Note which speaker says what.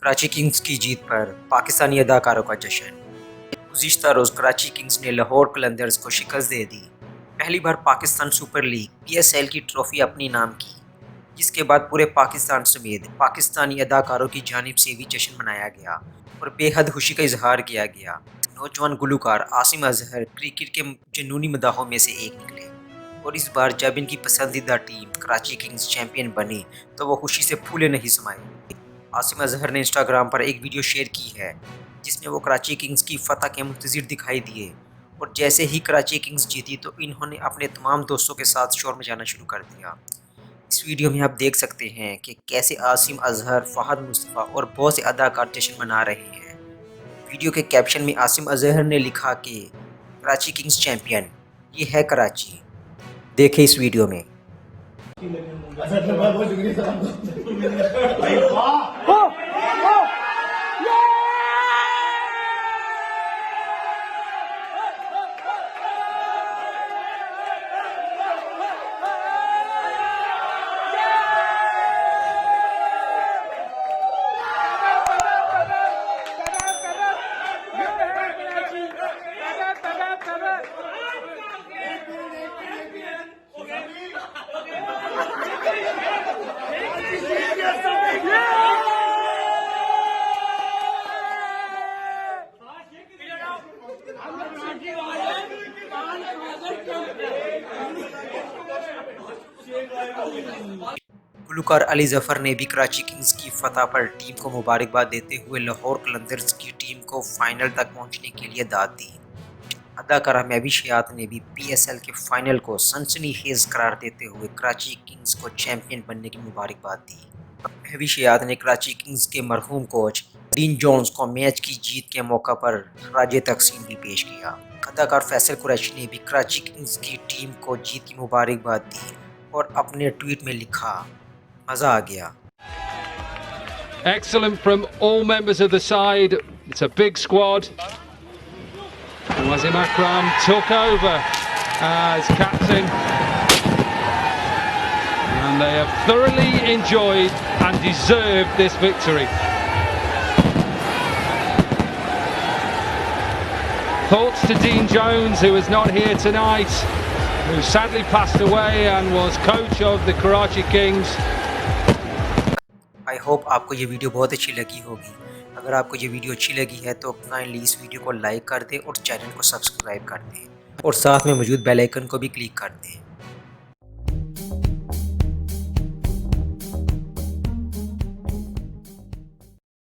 Speaker 1: Karachi Kings की जीत पर पाकिस्तानी अदाकारों का जश्न। गुज़िश्ता रोज़ कराची किंग्स ने लाहौर कलंदर्स को शिकस्त दे दी। पहली बार पाकिस्तान सुपर लीग PSL की ट्रॉफी अपनी नाम की, जिसके बाद पूरे पाकिस्तान समेत पाकिस्तानी अदाकारों की जानिब से भी जश्न मनाया गया और बेहद खुशी का इजहार किया गया। नौजवान गुलकार आसिम अजहर क्रिकेट के जुनूनी मदाहों में से एक निकले और इस बार जब इनकी पसंदीदा टीम कराची किंग्स चैंपियन बनी तो वो खुशी से फूले नहीं समाये। आसिम अजहर ने इंस्टाग्राम पर एक वीडियो शेयर की है जिसमें वो कराची किंग्स की फतह के मुंतज़िर दिखाई दिए और जैसे ही कराची किंग्स जीती तो इन्होंने अपने तमाम दोस्तों के साथ शोर मचाना शुरू कर दिया। इस वीडियो में आप देख सकते हैं कि कैसे आसिम अजहर, फहद मुस्तफ़ा और बहुत से अदाकार जश्न मना रहे हैं। वीडियो के कैप्शन में आसिम अजहर ने लिखा कि कराची किंग्स चैंपियन, ये है कराची। देखें इस वीडियो में। गुलकार अली जफर ने भी कराची किंग्स की फतह पर टीम को मुबारकबाद देते हुए लाहौर कलंदर्स की टीम को फाइनल तक पहुंचने के लिए दाद दी। अदाकारा महवी शयात ने भी PSL के फाइनल को सनसनीखेज करार देते हुए कराची किंग्स को चैंपियन बनने की मुबारकबाद दी। महवी शयात ने कराची किंग्स के मरहूम कोच डीन जोन्स को मैच की जीत के मौका पर खराज तकसीम भी पेश किया। अदाकार फैसल कुरैशी ने भी कराची किंग्स की टीम को जीत की मुबारकबाद दी और अपने ट्वीट में लिखा, मजा आ गया।
Speaker 2: Excellent from all members of the side. It's a big squad. Wazim Akram took over as captain, and they have thoroughly enjoyed and deserved this victory. Thoughts to Dean Jones, who is not here tonight, who sadly passed away and was coach of the Karachi Kings.
Speaker 1: I hope आपको ये video बहुत अच्छी लगी होगी। अगर आपको ये video अच्छी लगी है तो काइंडली इस वीडियो को लाइक कर दें और चैनल को सब्सक्राइब कर दें और साथ में मौजूद बेल आइकन को भी क्लिक कर दें।